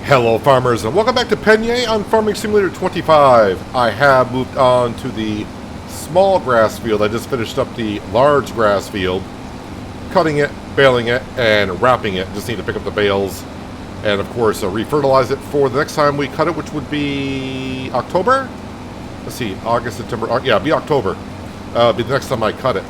Hello farmers and welcome back to Pallegney on Farming Simulator 25. I have moved on to the small grass field. I just finished up the large grass field, cutting it, baling it, and wrapping it. Just need to pick up the bales and of course refertilize it for the next time we cut it, which would be October? Let's see, August, September, yeah, it'll be October. Be the next time I cut it.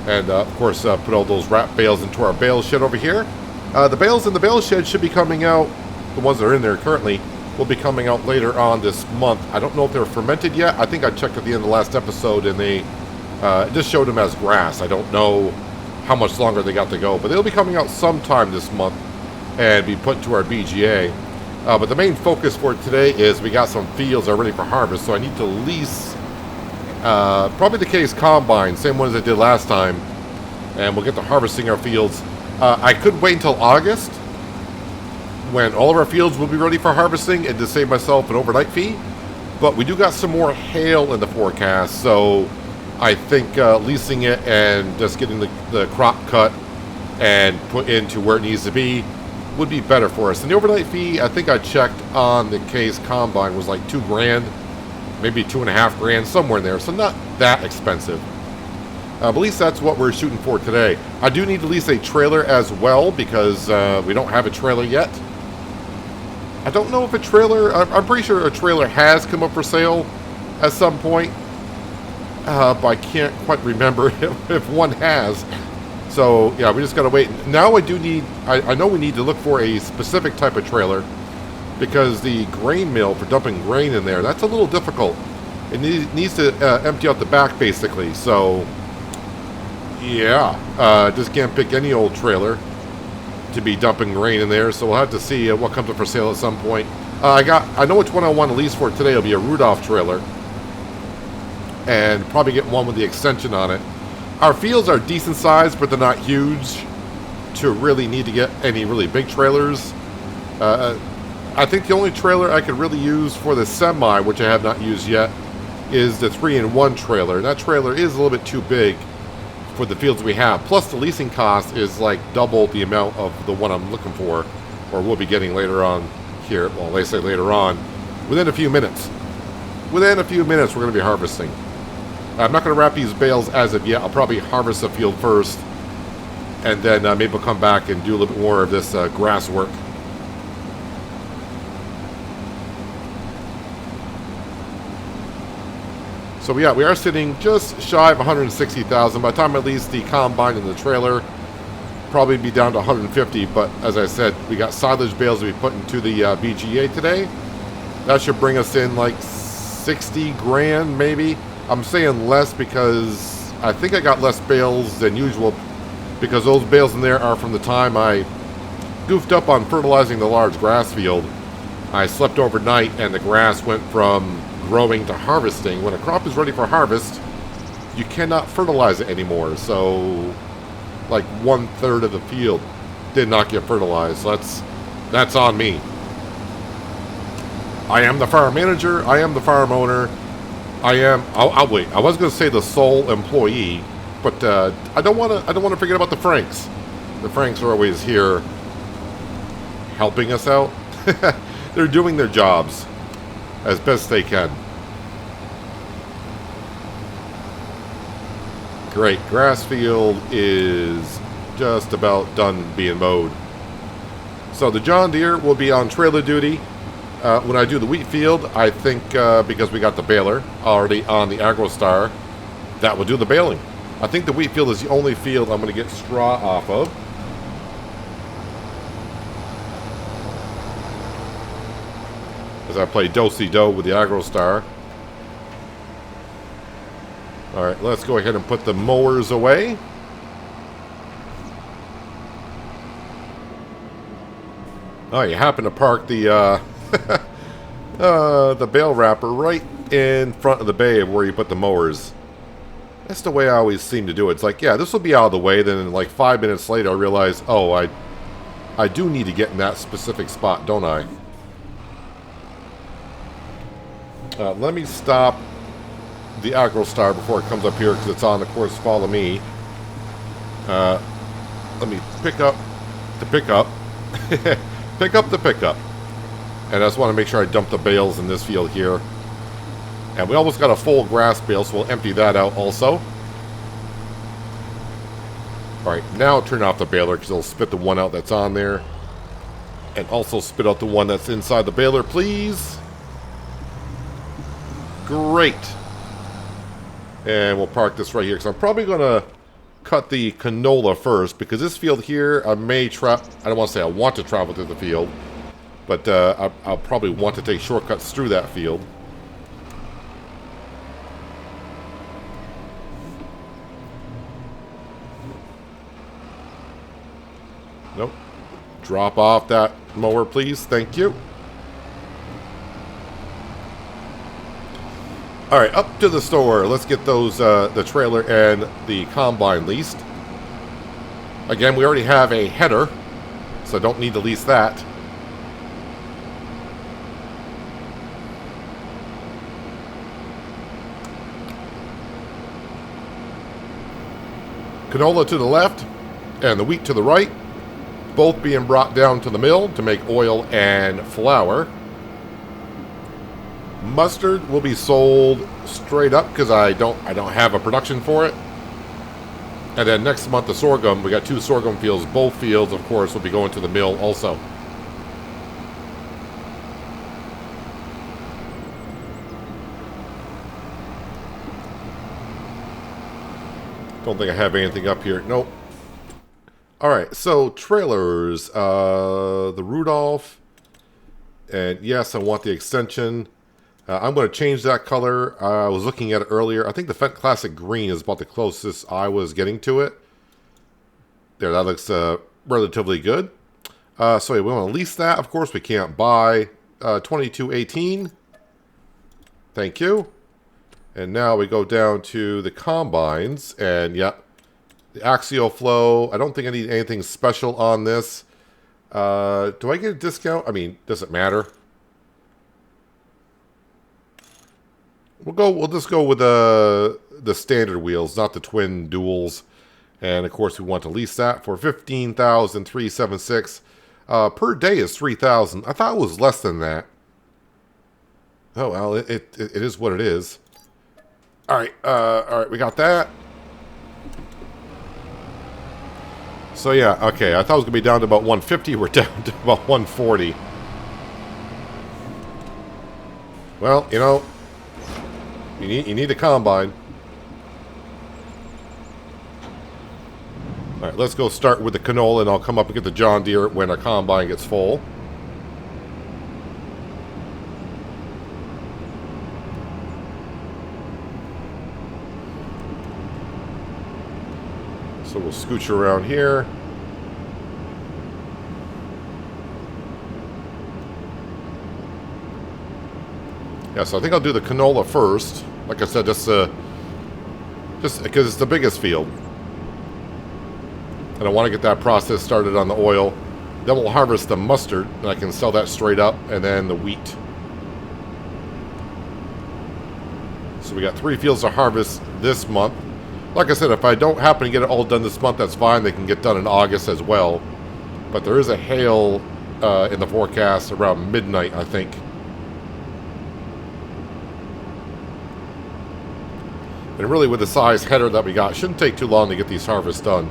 And of course put all those wrap bales into our bale shed over here. The bales in the bale shed should be coming out. The ones that are in there currently will be coming out later on this month. I don't know if they're fermented yet. I think I checked at the end of the last episode and they just showed them as grass. I don't know how much longer they got to go, but they'll be coming out sometime this month and be put into our BGA. But the main focus for today is we got some fields that are ready for harvest, so I need to lease probably the case combine, same one as I did last time, and we'll get to harvesting our fields. I could wait until August, when all of our fields will be ready for harvesting, and to save myself an overnight fee. But we do got some more hail in the forecast, so I think leasing it and just getting the crop cut and put into where it needs to be would be better for us. And the overnight fee, I think I checked on the case combine, was like $2,000, maybe $2,500, somewhere in there, so not that expensive. At least that's what we're shooting for today. I do need to lease a trailer as well because we don't have a trailer yet. I don't know if a trailer, I'm pretty sure a trailer has come up for sale at some point, but I can't quite remember if one has. So yeah, we just gotta wait. Now I do need, I know we need to look for a specific type of trailer because the grain mill for dumping grain in there, that's a little difficult. It needs to empty out the back basically, so yeah, just can't pick any old trailer to be dumping grain in there, so we'll have to see what comes up for sale at some point. I know which one I want to lease for today. It'll be a Rudolph trailer, and probably get one with the extension on it. Our fields are decent sized, but they're not huge to really need to get any really big trailers. I think the only trailer I could really use for the semi, which I have not used yet, is the 3-in-1 trailer. And that trailer is a little bit too big for the fields we have. Plus the leasing cost is like double the amount of the one I'm looking for, or we'll be getting later on here. Well, they say later on, within a few minutes. Within a few minutes we're going to be harvesting. I'm not going to wrap these bales as of yet. I'll probably harvest the field first, and then maybe we'll come back and do a little bit more of this grass work. So yeah, we are sitting just shy of 160,000. By the time I lease the combine and the trailer, probably be down to 150. But as I said, we got silage bales to be put into the BGA today. That should bring us in like 60 grand maybe. I'm saying less because I think I got less bales than usual, because those bales in there are from the time I goofed up on fertilizing the large grass field. I slept overnight and the grass went from growing to harvesting. When a crop is ready for harvest, you cannot fertilize it anymore. So like 1/3 of the field did not get fertilized. So that's on me. I am the farm manager. I am the farm owner. I'll wait. I was going to say the sole employee, but I don't want to forget about the Franks. The Franks are always here helping us out. They're doing their jobs as best they can. Great. Grass field is just about done being mowed. So the John Deere will be on trailer duty. When I do the wheat field, I think because we got the baler already on the AgroStar, that will do the baling. I think the wheat field is the only field I'm going to get straw off of. As I play do-si-do with the AgroStar. Alright, let's go ahead and put the mowers away. Oh, you happen to park the the bale wrapper right in front of the bay of where you put the mowers. That's the way I always seem to do it. It's like, yeah, this will be out of the way. Then like 5 minutes later I realize, oh, I do need to get in that specific spot, don't I? Let me stop the AgroStar before it comes up here, because it's on the course follow me. Let me pick up the pickup. Pick up the pickup. And I just want to make sure I dump the bales in this field here. And we almost got a full grass bale, so we'll empty that out also. Alright, now turn off the baler because it'll spit the one out that's on there. And also spit out the one that's inside the baler, please. Great. And we'll park this right here because I'm probably going to cut the canola first because this field here, I don't want to say I want to travel through the field, but I'll probably want to take shortcuts through that field. Nope. Drop off that mower, please. Thank you. Alright, up to the store. Let's get those, the trailer and the combine leased. Again, we already have a header, so I don't need to lease that. Canola to the left and the wheat to the right, both being brought down to the mill to make oil and flour. Mustard will be sold straight up because I don't have a production for it. And then next month the sorghum, we got 2 sorghum fields. Both fields, of course, will be going to the mill also. Don't think I have anything up here. Nope. Alright, so trailers. The Rudolph. And yes, I want the extension. I'm going to change that color. I was looking at it earlier. I think the Fendt Classic Green is about the closest I was getting to it. There, that looks relatively good. So we want to lease that. Of course, we can't buy. 2218. Thank you. And now we go down to the combines. And yeah, the axial flow. I don't think I need anything special on this. Do I get a discount? I mean, does it matter? We'll just go with the standard wheels, not the twin duals. And of course we want to lease that for $15,376. Per day is $3,000. I thought it was less than that. Oh well, it is what it is. Alright, we got that. So yeah, okay, I thought it was gonna be down to about 150, we're down to about 140. Well, you know, you need a combine. Alright, let's go start with the canola and I'll come up and get the John Deere when our combine gets full. So we'll scooch around here. Yeah, so I think I'll do the canola first. Like I said, just because it's the biggest field. And I want to get that process started on the oil. Then we'll harvest the mustard, and I can sell that straight up, and then the wheat. So we got 3 fields to harvest this month. Like I said, if I don't happen to get it all done this month, that's fine. They can get done in August as well. But there is a hail in the forecast around midnight, I think. And really, with the size header that we got, shouldn't take too long to get these harvests done.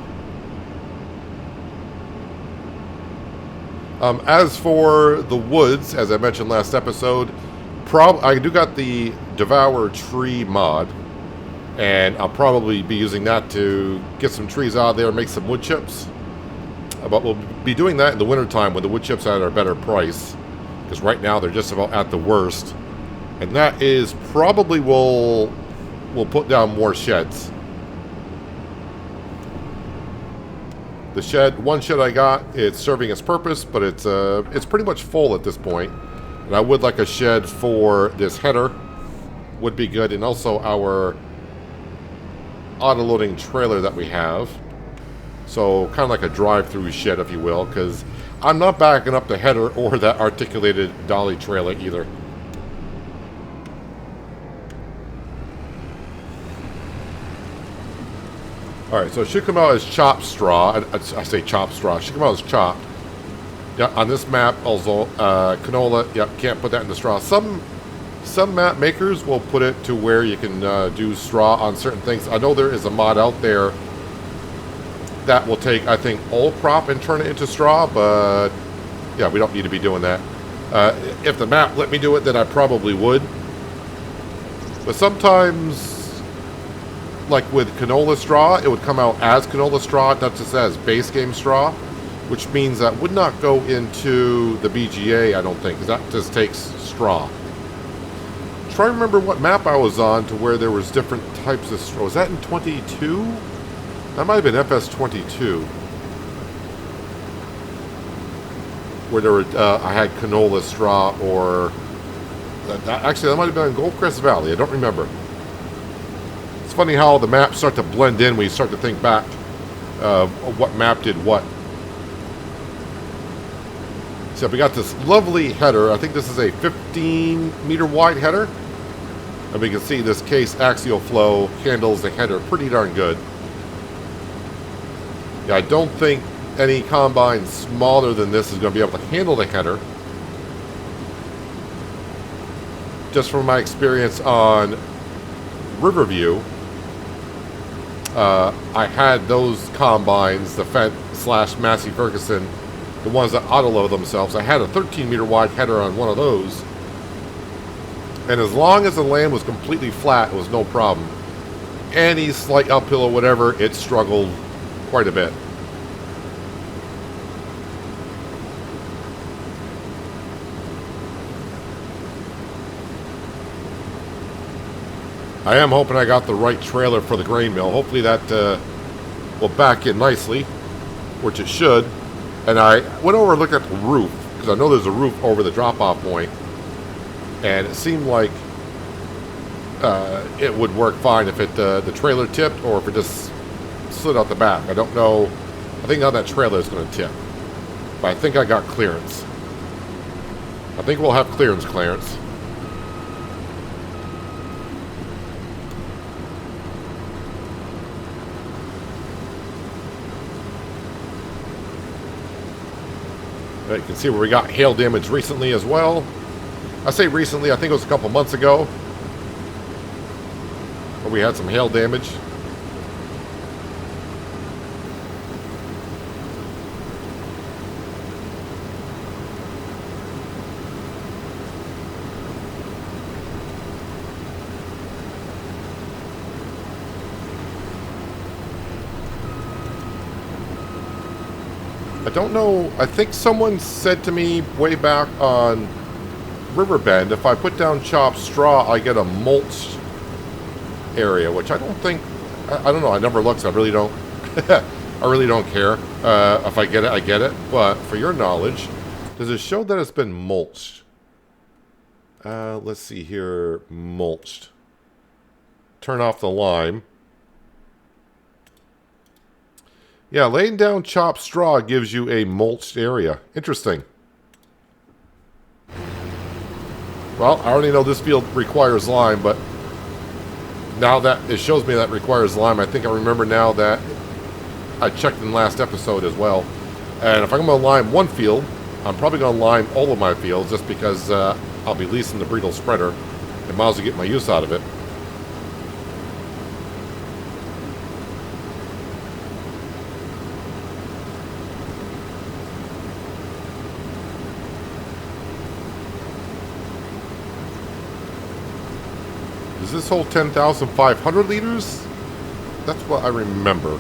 As for the woods, as I mentioned last episode, I do got the Devour Tree mod. And I'll probably be using that to get some trees out of there and make some wood chips. But we'll be doing that in the wintertime when the wood chips are at a better price. Because right now they're just about at the worst. And that is probably we'll put down more sheds. The shed, one shed I got, it's serving its purpose, but it's pretty much full at this point. And I would like a shed for this header. Would be good. And also our auto-loading trailer that we have. So kind of like a drive-through shed, if you will, because I'm not backing up the header or that articulated dolly trailer either. Alright, so it should come out as chopped straw. I say chopped straw. It should come out as chopped. Yeah, on this map also, canola. Yep, can't put that in the straw. Some map makers will put it to where you can do straw on certain things. I know there is a mod out there that will take, I think, old crop and turn it into straw, but yeah, we don't need to be doing that. If the map let me do it, then I probably would. But sometimes, like with canola straw, it would come out as canola straw, not just as base game straw, which means that would not go into the BGA, I don't think, because that just takes straw. Try to remember what map I was on to where there was different types of straw. Was that in 22? That might have been FS22. Where there were, I had canola straw, or... actually, that might have been in Goldcrest Valley. I don't remember. It's funny how the maps start to blend in when you start to think back of what map did what. So we got this lovely header. I think this is a 15-meter wide header. And we can see this case axial flow handles the header pretty darn good. Yeah, I don't think any combine smaller than this is going to be able to handle the header. Just from my experience on Riverview, I had those combines, the Fendt / Massey Ferguson, the ones that auto-load themselves. I had a 13-meter wide header on one of those. And as long as the land was completely flat, it was no problem. Any slight uphill or whatever, it struggled quite a bit. I am hoping I got the right trailer for the grain mill. Hopefully that will back in nicely, which it should. And I went over and looked at the roof, because I know there's a roof over the drop-off point. And it seemed like it would work fine if it the trailer tipped or if it just slid out the back. I don't know. I think now that trailer is going to tip. But I think I got clearance. I think we'll have clearance. You can see where we got hail damage recently as well. I say recently, I think it was a couple months ago where we had some hail damage. I don't know, I think someone said to me way back on Riverbend, if I put down chopped straw, I get a mulch area, which I don't think, I don't know, I never looked, so I really don't, I really don't care. If I get it, I get it, but for your knowledge, does it show that it's been mulched? Let's see here, mulched. Turn off the lime. Yeah, laying down chopped straw gives you a mulched area. Interesting. Well, I already know this field requires lime, but now that it shows me that it requires lime, I think I remember now that I checked in the last episode as well. And if I'm going to lime one field, I'm probably going to lime all of my fields just because I'll be leasing the Bredal spreader and might as well get my use out of it. Is this whole 10,500 liters? That's what I remember.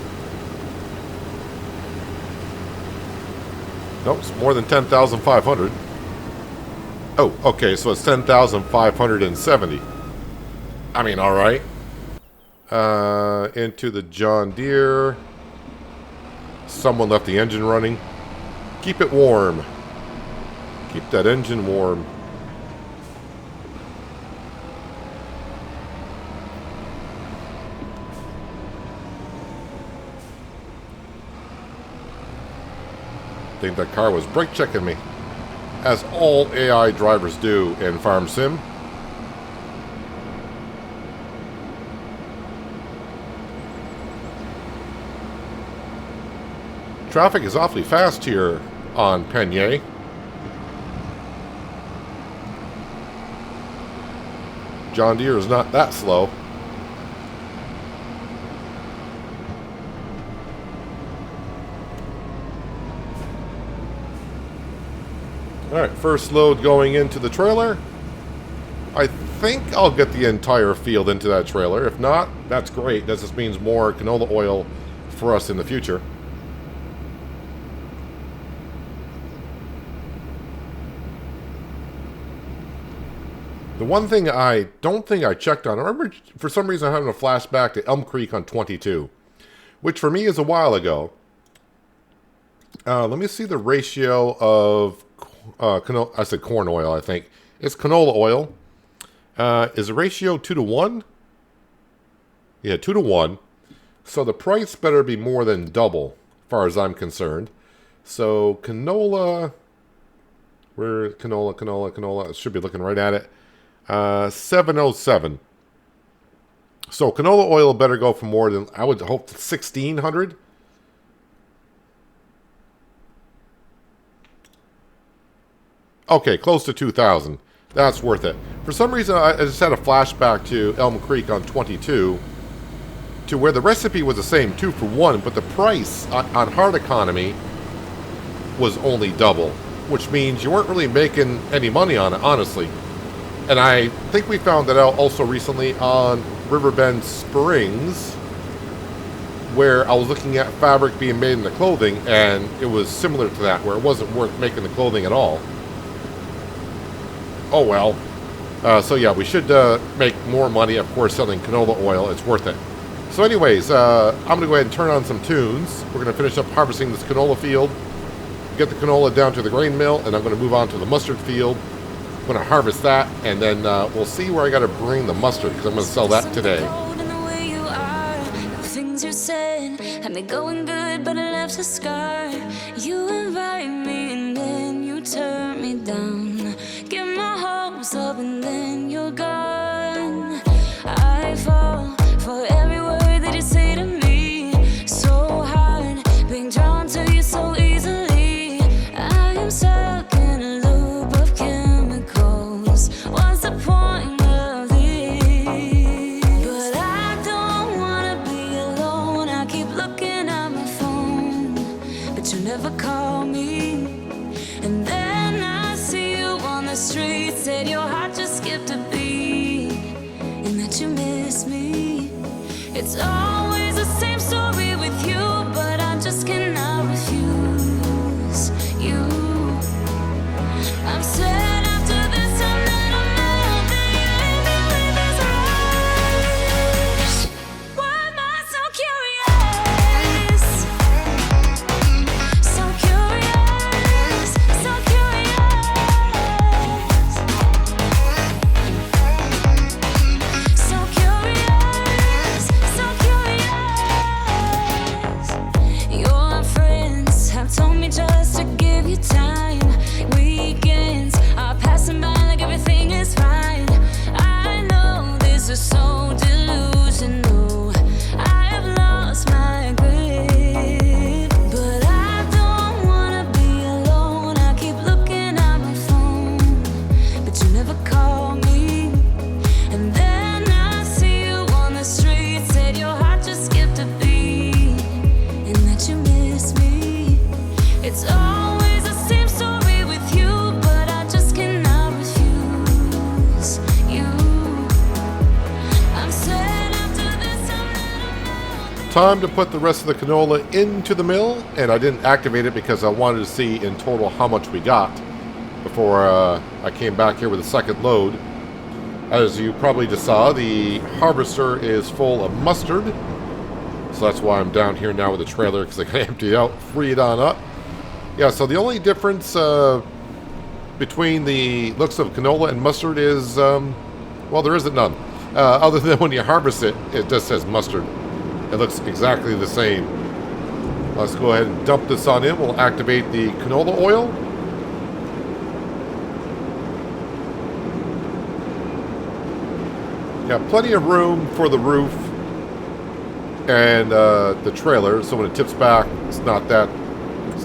Nope, it's more than 10,500. Oh, okay, so it's 10,570. I mean, alright. Into the John Deere. Someone left the engine running. Keep it warm. Keep that engine warm. I think that car was brake checking me, as all AI drivers do in Farm Sim. Traffic is awfully fast here on Pallegney. John Deere is not that slow. Alright, first load going into the trailer. I think I'll get the entire field into that trailer. If not, that's great. That just means more canola oil for us in the future. The one thing I don't think I checked on, I remember for some reason I'm having a flashback to Elm Creek on 22, which for me is a while ago. Let me see the ratio of canola. I said corn oil, I think. It's canola oil. Is the ratio 2 to 1? Yeah, 2 to 1. So the price better be more than double, as far as I'm concerned. So canola, where canola, I should be looking right at it. 707. So canola oil better go for more than, I would hope, 1,600. Okay, close to 2,000. That's worth it. For some reason, I just had a flashback to Elm Creek on 22, to where the recipe was the same, 2 for 1, but the price on hard economy was only double, which means you weren't really making any money on it, honestly. And I think we found that out also recently on Riverbend Springs, where I was looking at fabric being made into clothing, and it was similar to that, where it wasn't worth making the clothing at all. Oh well. So yeah, we should make more money, of course, selling canola oil. It's worth it. So anyways, I'm going to go ahead and turn on some tunes. We're going to finish up harvesting this canola field, get the canola down to the grain mill, and I'm going to move on to the mustard field. I'm going to harvest that, and then we'll see where I got to bring the mustard, because I'm going to sell that today. Things you said had me going good, but I left a scar. You invite me and then you turn me down. Get my hopes up and then you're gone. I fall for every word that you say to me. So hard, being drawn to you so easily. I am stuck in a loop of chemicals. What's the point of this? But I don't wanna be alone. I keep looking at my phone, but you never call me. And then I see you on the street, said your heart just skipped a beat, and that you miss me. It's always the same story with you, but I just cannot refuse you. I'm sad after this time that I'm out, that you leave me with this rush. Why am I so curious? So curious, so curious. So curious, so curious. Your friends have told me just to give you time. Weekends are passing by like everything is fine. I know this is so delusional. I have lost my grip, but I don't wanna be alone. I keep looking at my phone, but you never call me. And then I see you on the street, said your heart just skipped a beat, and that you miss me. It's always the same story with you, but I just cannot refuse you. I'm sad after this time that I'm out. Time to put the rest of the canola into the mill, and I didn't activate it because I wanted to see in total how much we got before I came back here with the second load. As you probably just saw, the harvester is full of mustard, so that's why I'm down here now with the trailer, because I can empty it out, free it on up. Yeah, so the only difference between the looks of canola and mustard is, well, there isn't none. Other than when you harvest it, it just says mustard. It looks exactly the same. Let's go ahead and dump this on in. We'll activate the canola oil. Got plenty of room for the roof and the trailer, so when it tips back, it's not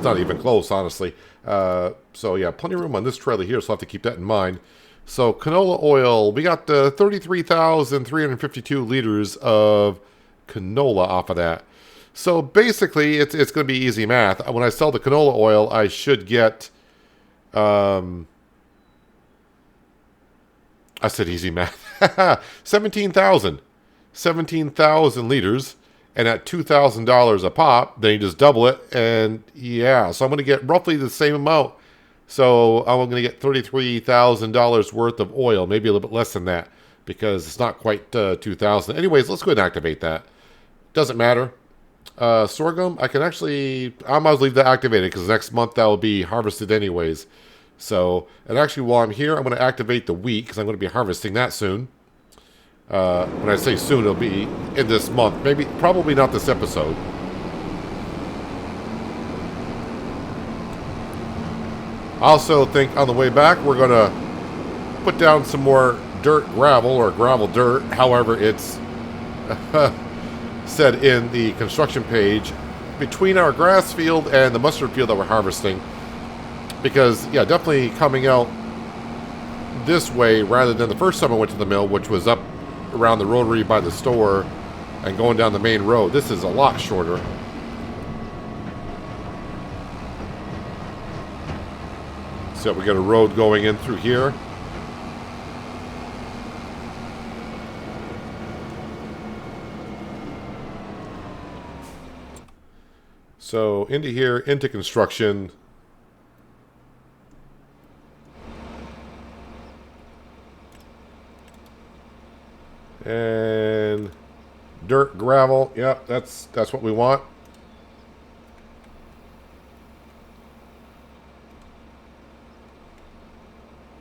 not even close, honestly. So yeah, plenty of room on this trailer here, so I'll have to keep that in mind. So canola oil, we got 33,352 liters of canola off of that. So basically, it's going to be easy math. When I sell the canola oil, I should get... I said easy math. 17,000 liters. And at $2,000 a pop, then you just double it. And yeah, so I'm going to get roughly the same amount. So I'm going to get $33,000 worth of oil. Maybe a little bit less than that. Because it's not quite 2,000. Anyways, let's go ahead and activate that. Doesn't matter. Sorghum, I might as well leave that activated. Because next month that will be harvested anyways. So, and actually while I'm here, I'm going to activate the wheat. Because I'm going to be harvesting that soon. When I say soon, it'll be in this month. Probably not this episode. I also think on the way back, we're going to put down some more dirt gravel or gravel dirt. However, it's said in the construction page between our grass field and the mustard field that we're harvesting. Because, yeah, definitely coming out this way rather than the first time I went to the mill, which was up around the rotary by the store and going down the main road. This is a lot shorter. So we got a road going in through here. So into here, into construction. And dirt, gravel. Yep, that's what we want.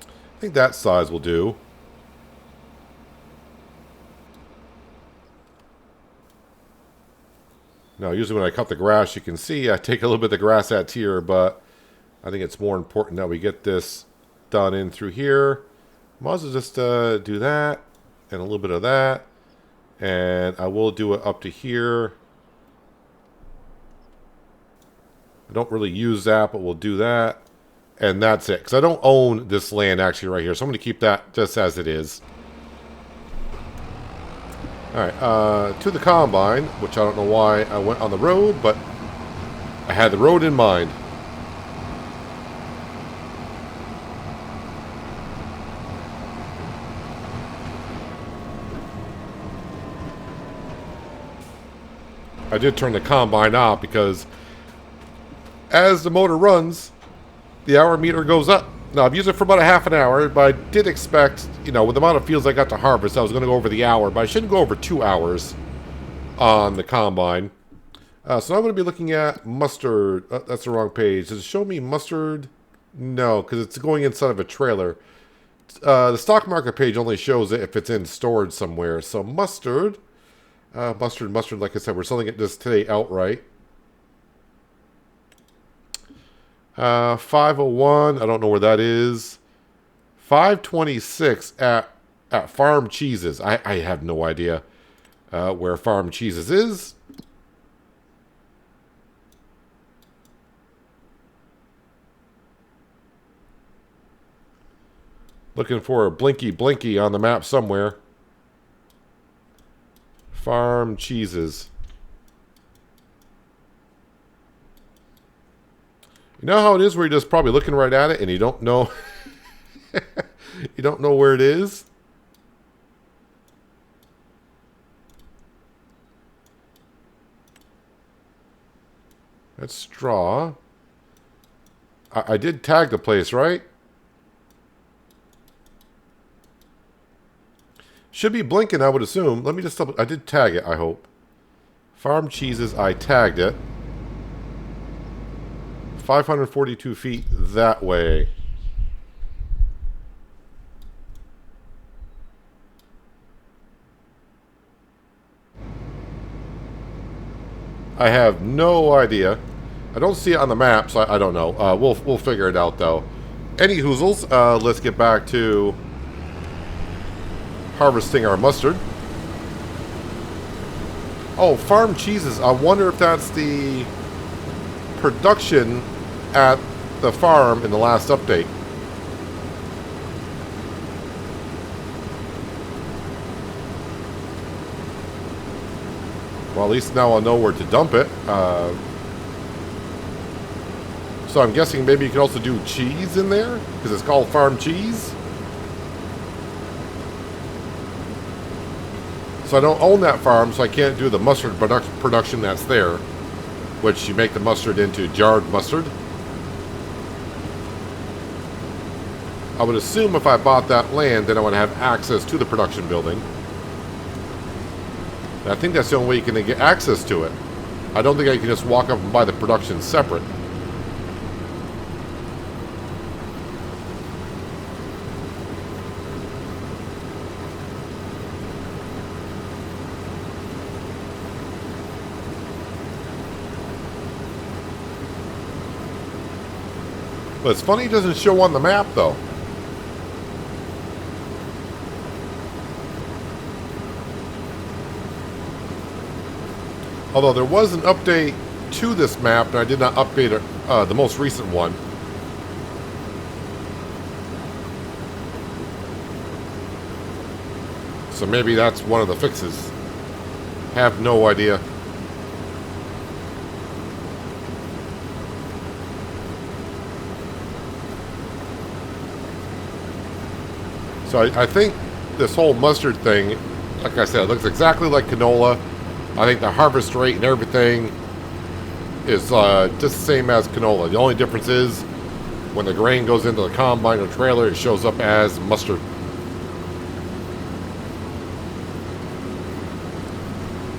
I think that size will do. Now, usually when I cut the grass, you can see I take a little bit of the grass out here, but I think it's more important that we get this done in through here. Might as well just do that. And a little bit of that. And I will do it up to here. I don't really use that, but we'll do that. And that's it. Because I don't own this land actually right here. So I'm going to keep that just as it is. Alright, to the combine. Which I don't know why I went on the road, but I had the road in mind. I did turn the combine off because as the motor runs, the hour meter goes up. Now, I've used it for about a half an hour, but I did expect, with the amount of fields I got to harvest, I was going to go over the hour, but I shouldn't go over 2 hours on the combine. So now I'm going to be looking at mustard. That's the wrong page. Does it show me mustard? No, because it's going inside of a trailer. The stock market page only shows it if it's in storage somewhere. So mustard. Mustard, like I said, we're selling it this today outright. 501, I don't know where that is. 526 at Farm Cheeses. I have no idea where Farm Cheeses is. Looking for a blinky on the map somewhere. Farm Cheeses. You know how it is where you're just probably looking right at it and you don't know you don't know where it is? That's straw. I did tag the place, right? Should be blinking, I would assume. Let me just double... I did tag it, I hope. Farm Cheeses, I tagged it. 542 feet that way. I have no idea. I don't see it on the map, so I don't know. We'll figure it out, though. Any hoozles, let's get back to harvesting our mustard. Oh, Farm Cheeses. I wonder if that's the production at the farm in the last update. Well, at least now I'll know where to dump it. So I'm guessing maybe you can also do cheese in there, because it's called farm cheese. So I don't own that farm, so I can't do the mustard production that's there, which you make the mustard into jarred mustard. I would assume if I bought that land, then I would have access to the production building. And I think that's the only way you can get access to it. I don't think I can just walk up and buy the production separate. But it's funny it doesn't show on the map, though. Although there was an update to this map, and I did not update it, the most recent one. So maybe that's one of the fixes. Have no idea. So I think this whole mustard thing, like I said, it looks exactly like canola. I think the harvest rate and everything is just the same as canola. The only difference is when the grain goes into the combine or trailer, it shows up as mustard.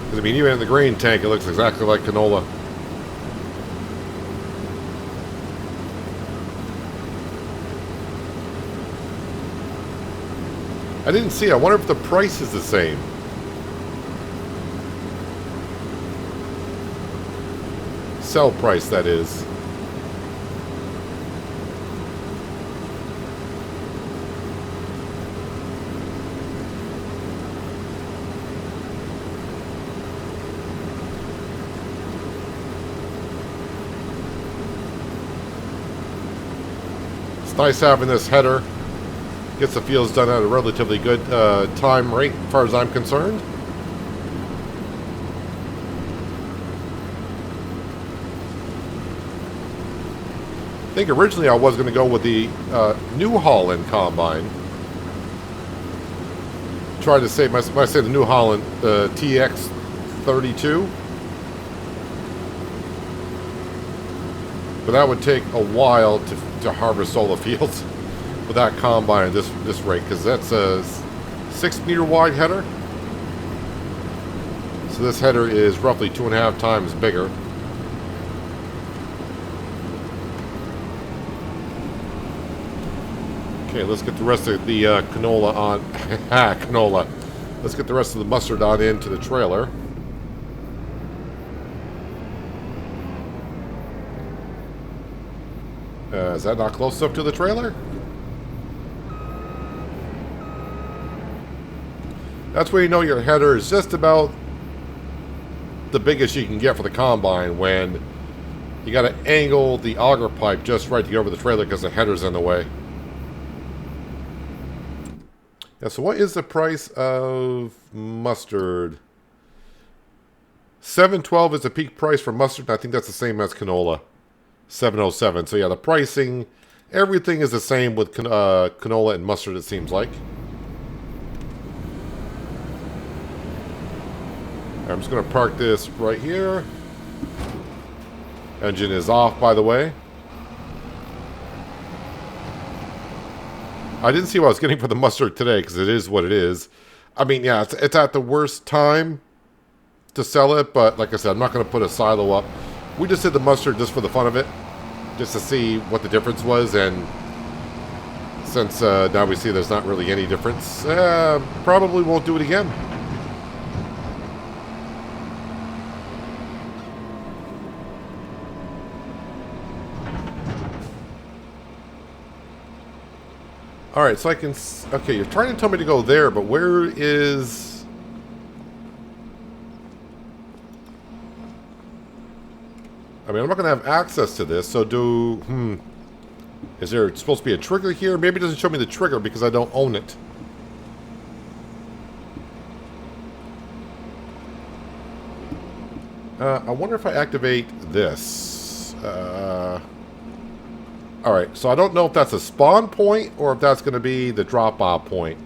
Because I mean, even in the grain tank, it looks exactly like canola. I didn't see. I wonder if the price is the same. Sell price, that is. It's nice having this header. Gets the fields done at a relatively good time rate, as far as I'm concerned. I think originally I was going to go with the New Holland combine. Try to save, when I say the New Holland, the TX32. But that would take a while to harvest all the fields with that combine at this rate, because that's a 6-meter wide header. So this header is roughly 2.5 times bigger. Okay, let's get the rest of the canola on. Canola. Let's get the rest of the mustard on into the trailer. Is that not close enough to the trailer? That's where you know your header is just about the biggest you can get for the combine, when you got to angle the auger pipe just right to get over the trailer because the header's in the way. Yeah, so what is the price of mustard? $7.12 is the peak price for mustard, and I think that's the same as canola. $7.07. So yeah, the pricing, everything is the same with canola and mustard, it seems like. I'm just going to park this right here. Engine is off, by the way. I didn't see what I was getting for the mustard today, because it is what it is. I mean, yeah, it's at the worst time to sell it, but like I said, I'm not going to put a silo up. We just did the mustard just for the fun of it, just to see what the difference was, and since now we see there's not really any difference, probably won't do it again. Alright, so I can... Okay, you're trying to tell me to go there, but where is... I mean, I'm not going to have access to this, so is there supposed to be a trigger here? Maybe it doesn't show me the trigger because I don't own it. I wonder if I activate this. Alright, so I don't know if that's a spawn point or if that's going to be the drop-off point.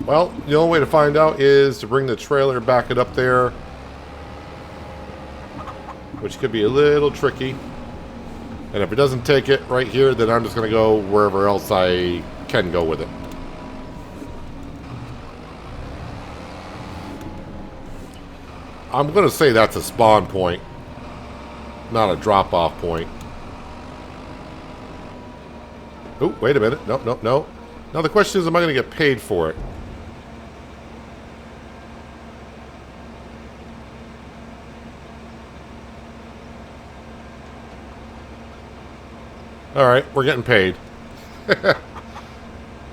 Well, the only way to find out is to bring the trailer, back it up there, which could be a little tricky. And if it doesn't take it right here, then I'm just going to go wherever else I can go with it. I'm going to say that's a spawn point, not a drop-off point. Oh, wait a minute. No, no, no. Now the question is, am I going to get paid for it? Alright, we're getting paid.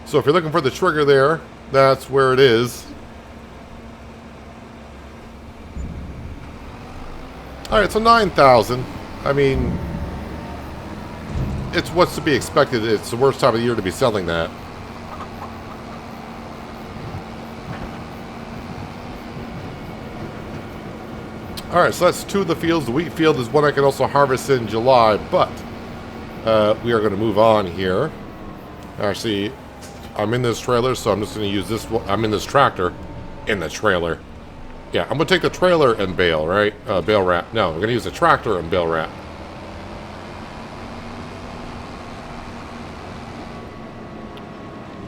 So if you're looking for the trigger there, that's where it is. Alright, so 9,000. I mean, it's what's to be expected. It's the worst time of the year to be selling that. Alright, so that's two of the fields. The wheat field is one I can also harvest in July, but we are going to move on here. Actually, I'm in this trailer, so I'm just going to use this one. I'm in this tractor in the trailer. Yeah, I'm going to take the trailer and bale, right? Bale wrap. No, I'm going to use the tractor and bale wrap.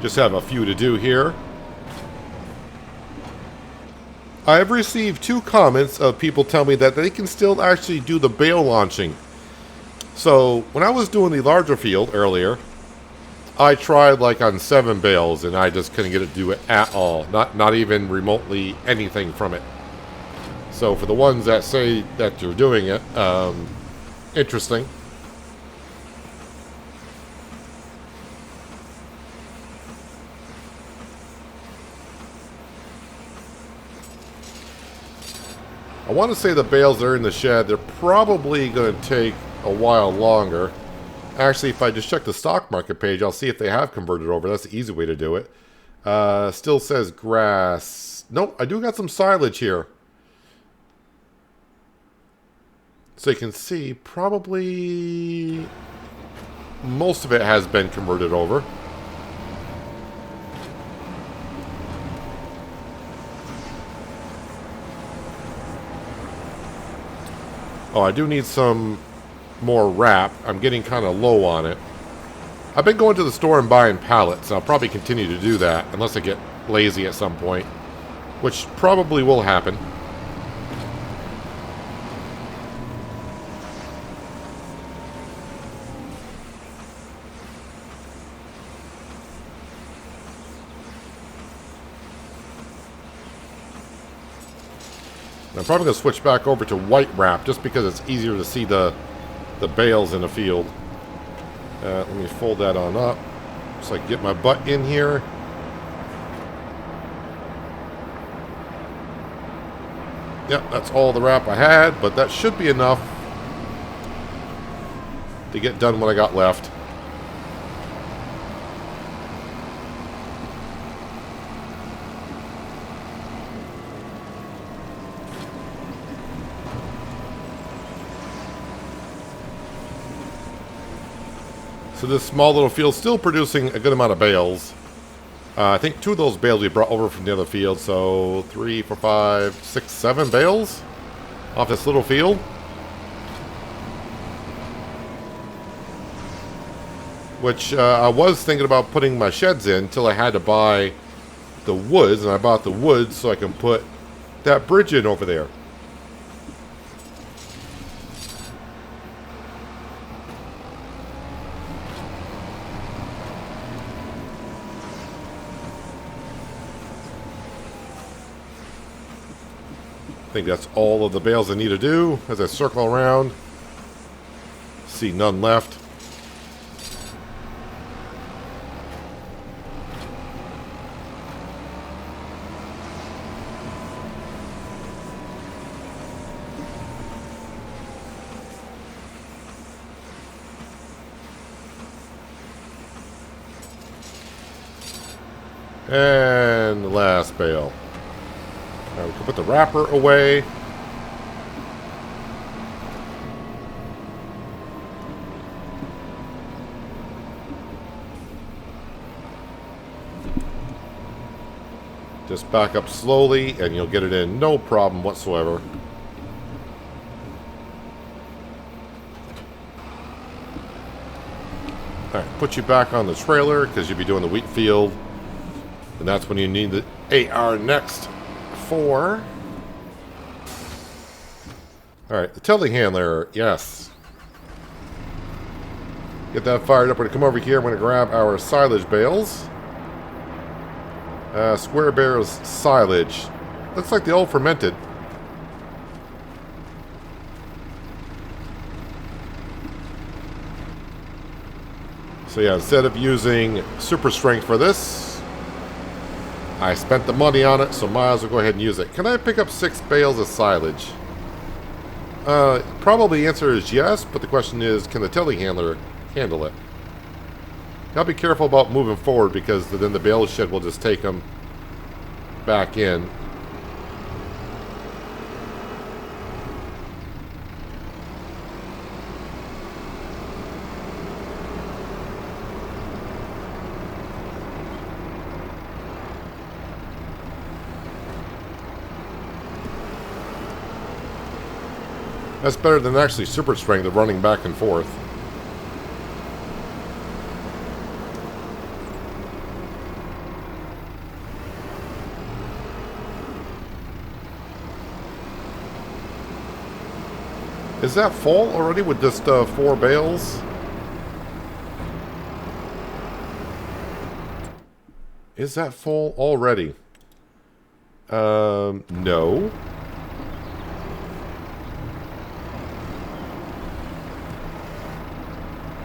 Just have a few to do here. I have received 2 comments of people telling me that they can still actually do the bale launching. So, when I was doing the larger field earlier, I tried like on 7 bales and I just couldn't get it to do it at all. Not even remotely anything from it. So, for the ones that say that you're doing it, interesting. I want to say the bales that are in the shed, they're probably going to take a while longer. Actually, if I just check the stock market page, I'll see if they have converted over. That's the easy way to do it. Still says grass. Nope, I do got some silage here. So you can see, probably most of it has been converted over. Oh, I do need some more wrap. I'm getting kind of low on it. I've been going to the store and buying pallets. I'll probably continue to do that unless I get lazy at some point, which probably will happen. I'm probably going to switch back over to white wrap just because it's easier to see the bales in the field. Let me fold that on up so I can get my butt in here. Yep, that's all the wrap I had, but that should be enough to get done what I got left. So this small little field still producing a good amount of bales. I think 2 of those bales we brought over from the other field. So 3, 4, 5, 6, 7 bales off this little field. Which I was thinking about putting my sheds in until I had to buy the woods. And I bought the woods so I can put that bridge in over there. I think that's all of the bales I need to do as I circle around. See none left. And the last bale. Now we can put the wrapper away. Just back up slowly and you'll get it in no problem whatsoever. Alright, put you back on the trailer because you'll be doing the wheat field. And that's when you need the AR next for. Alright, the telehandler, yes. Get that fired up. We're going to come over here. I'm going to grab our silage bales. Square barrels silage. Looks like the old fermented. So yeah, instead of using super strength for this, I spent the money on it, so might as well go ahead and use it. Can I pick up 6 bales of silage? Probably the answer is yes, but the question is, can the telehandler handle it? Gotta be careful about moving forward because then the bale shed will just take them back in. That's better than actually super strength of running back and forth. Is that full already with just 4 bales? Is that full already? No.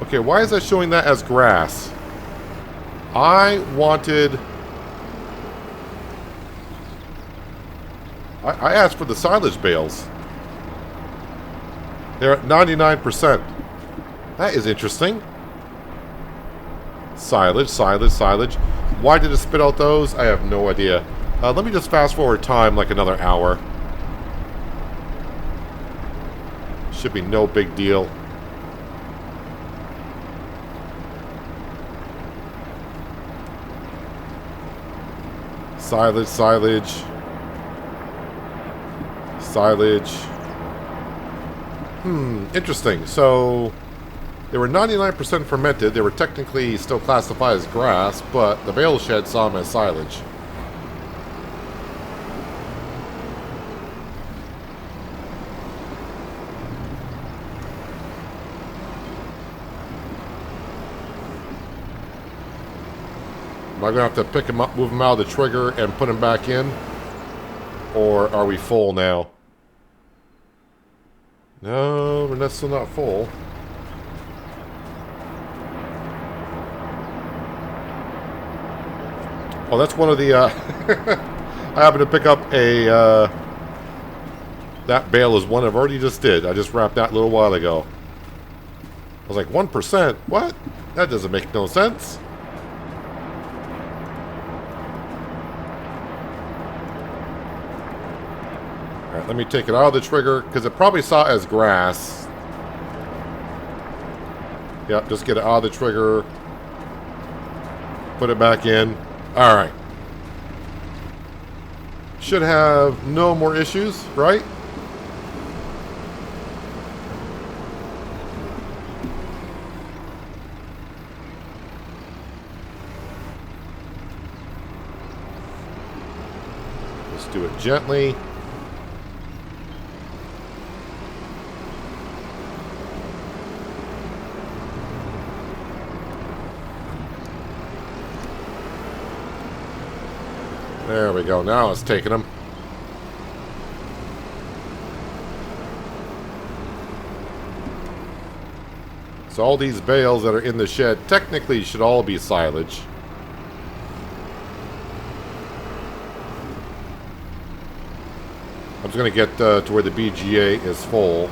Okay, why is that showing that as grass? I wanted... I asked for the silage bales. They're at 99%. That is interesting. Silage, silage, silage. Why did it spit out those? I have no idea. Let me just fast forward time like another hour. Should be no big deal. Silage, silage. Silage. Interesting. So, they were 99% fermented. They were technically still classified as grass, but the bale shed saw them as silage. Am I going to have to pick them up, move them out of the trigger, and put them back in? Or are we full now? No, we're still not full. Oh, that's one of the... I happened to pick up a... that bale is one I've already just did. I just wrapped that a little while ago. I was like, 1%? What? That doesn't make no sense. Alright, let me take it out of the trigger, because it probably saw it as grass. Yep, just get it out of the trigger. Put it back in. Alright. Should have no more issues, right? Let's do it gently. There we go. Now it's taking them. So all these bales that are in the shed technically should all be silage. I'm just going to get to where the BGA is full.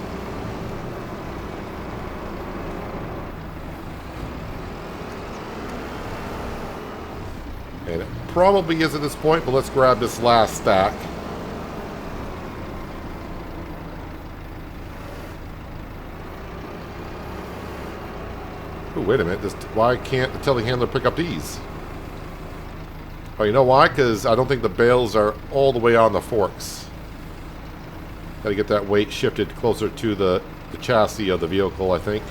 And it probably is at this point, but let's grab this last stack. Ooh, wait a minute. Why can't the telehandler pick up these? Oh, you know why? Because I don't think the bales are all the way on the forks. Got to get that weight shifted closer to the chassis of the vehicle, I think.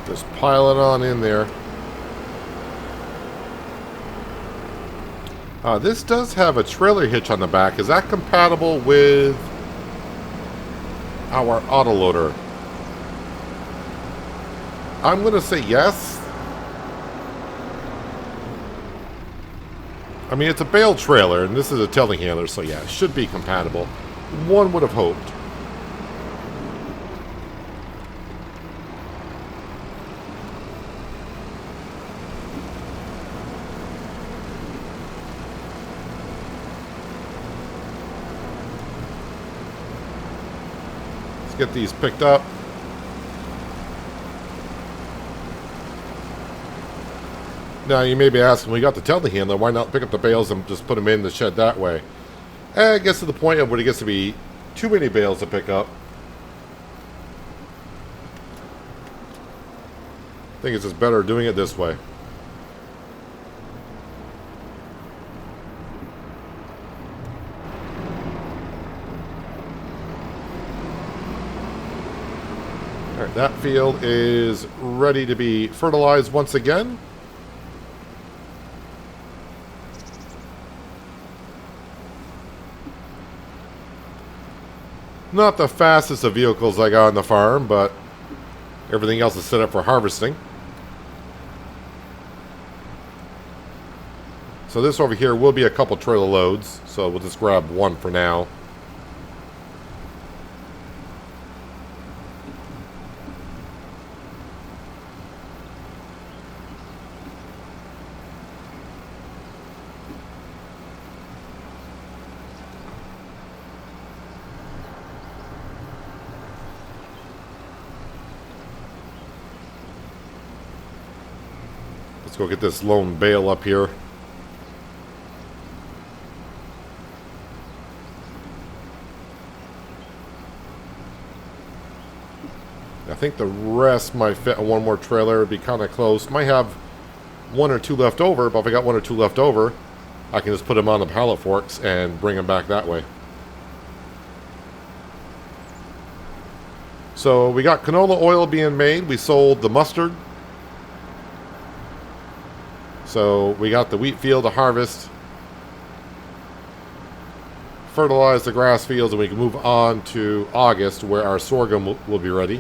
Just pile it on in there. This does have a trailer hitch on the back. Is that compatible with our autoloader? I'm going to say yes. I mean, it's a bale trailer, and this is a telehandler, so yeah, it should be compatible. One would have hoped. Get these picked up. Now you may be asking, we got the telehandler, why not pick up the bales and just put them in the shed that way? It gets to the point of where it gets to be too many bales to pick up. I think it's just better doing it this way. Alright, that field is ready to be fertilized once again. Not the fastest of vehicles I got on the farm, but everything else is set up for harvesting. So this over here will be a couple trailer loads, so we'll just grab one for now. Let's go get this lone bale up here. I think the rest might fit on one more trailer. It'd be kind of close. Might have one or two left over, but if I got one or two left over, I can just put them on the pallet forks and bring them back that way. So we got canola oil being made. We sold the mustard. So we got the wheat field to harvest, fertilize the grass fields, and we can move on to August where our sorghum will be ready.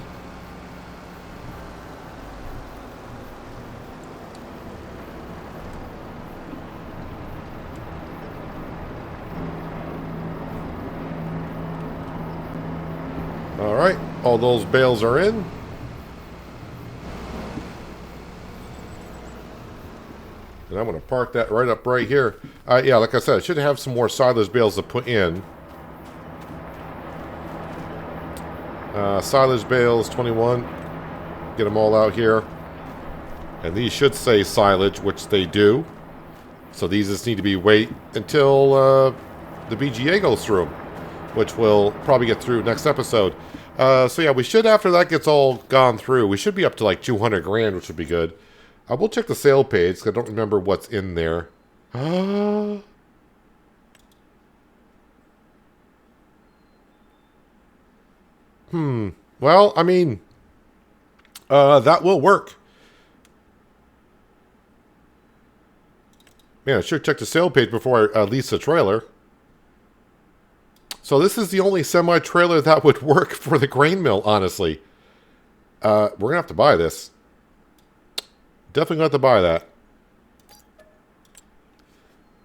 All right, all those bales are in. And I'm going to park that right here. Yeah, like I said, I should have some more silage bales to put in. Silage bales, 21. Get them all out here. And these should say silage, which they do. So these just need to wait until the BGA goes through them, which we'll probably get through next episode. So yeah, we should, after that gets all gone through, we should be up to like 200 grand, which would be good. We'll check the sale page, because I don't remember what's in there. Well, I mean, that will work. Man, I should check the sale page before I lease the trailer. So this is the only semi-trailer that would work for the grain mill, honestly. We're going to have to buy this. Definitely going to have to buy that.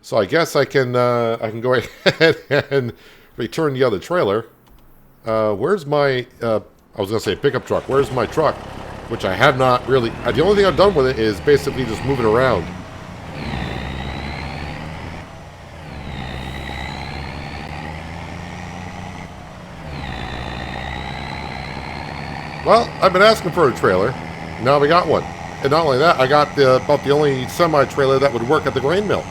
So I guess I can go ahead and return the other trailer. Where's my, I was going to say pickup truck. Where's my truck? Which I have not really, the only thing I've done with it is basically just move it around. Well, I've been asking for a trailer. Now we got one. And not only that, I got about the only semi-trailer that would work at the grain mill.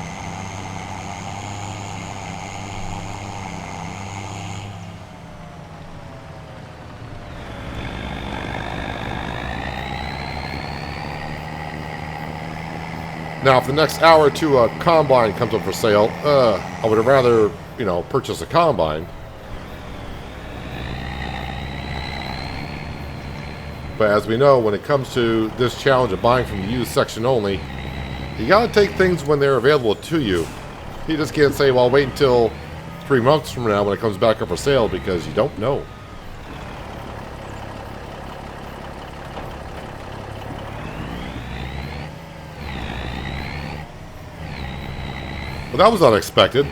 Now, if the next hour or two a combine comes up for sale, I would rather, purchase a combine. But as we know, when it comes to this challenge of buying from the used section only, you gotta take things when they're available to you. You just can't say, well, wait until 3 months from now when it comes back up for sale, because you don't know. Well, that was unexpected.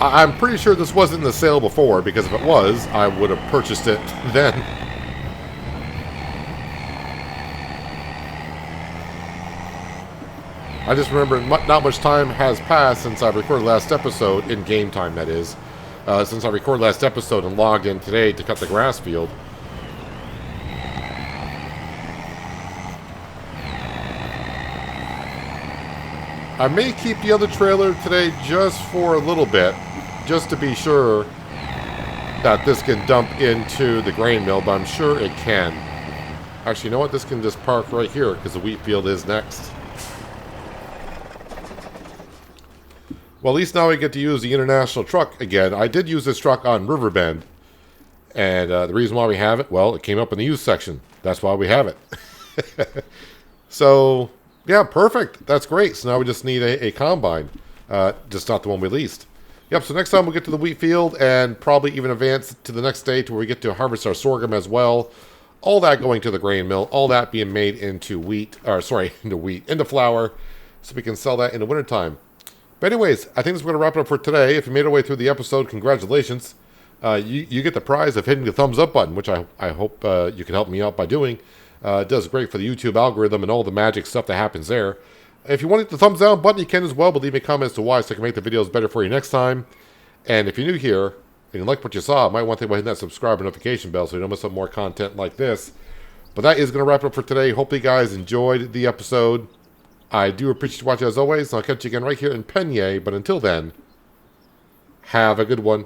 I'm pretty sure this wasn't in the sale before, because if it was, I would have purchased it then. I just remember not much time has passed since I recorded last episode, in game time that is, since I recorded last episode and logged in today to cut the grass field. I may keep the other trailer today just for a little bit, just to be sure that this can dump into the grain mill, but I'm sure it can. Actually, you know what? This can just park right here, because the wheat field is next. Well, at least now we get to use the international truck again. I did use this truck on Riverbend, and the reason why we have it, well, it came up in the used section. That's why we have it. So, yeah, perfect. That's great. So now we just need a combine, just not the one we leased. Yep, so next time we'll get to the wheat field and probably even advance to the next stage where we get to harvest our sorghum as well. All that going to the grain mill, all that being made into into flour, so we can sell that in the wintertime. But anyways, I think this is going to wrap it up for today. If you made your way through the episode, congratulations. You get the prize of hitting the thumbs up button, which I hope you can help me out by doing. It does great for the YouTube algorithm and all the magic stuff that happens there. If you want to hit the thumbs down button, you can as well, but leave me comments to why so I can make the videos better for you next time. And if you're new here and you like what you saw, you might want to think about hitting that subscribe and notification bell so you don't miss out more content like this. But that is going to wrap it up for today. Hope you guys enjoyed the episode. I do appreciate you watching as always. I'll catch you again right here in Pallegney. But until then, have a good one.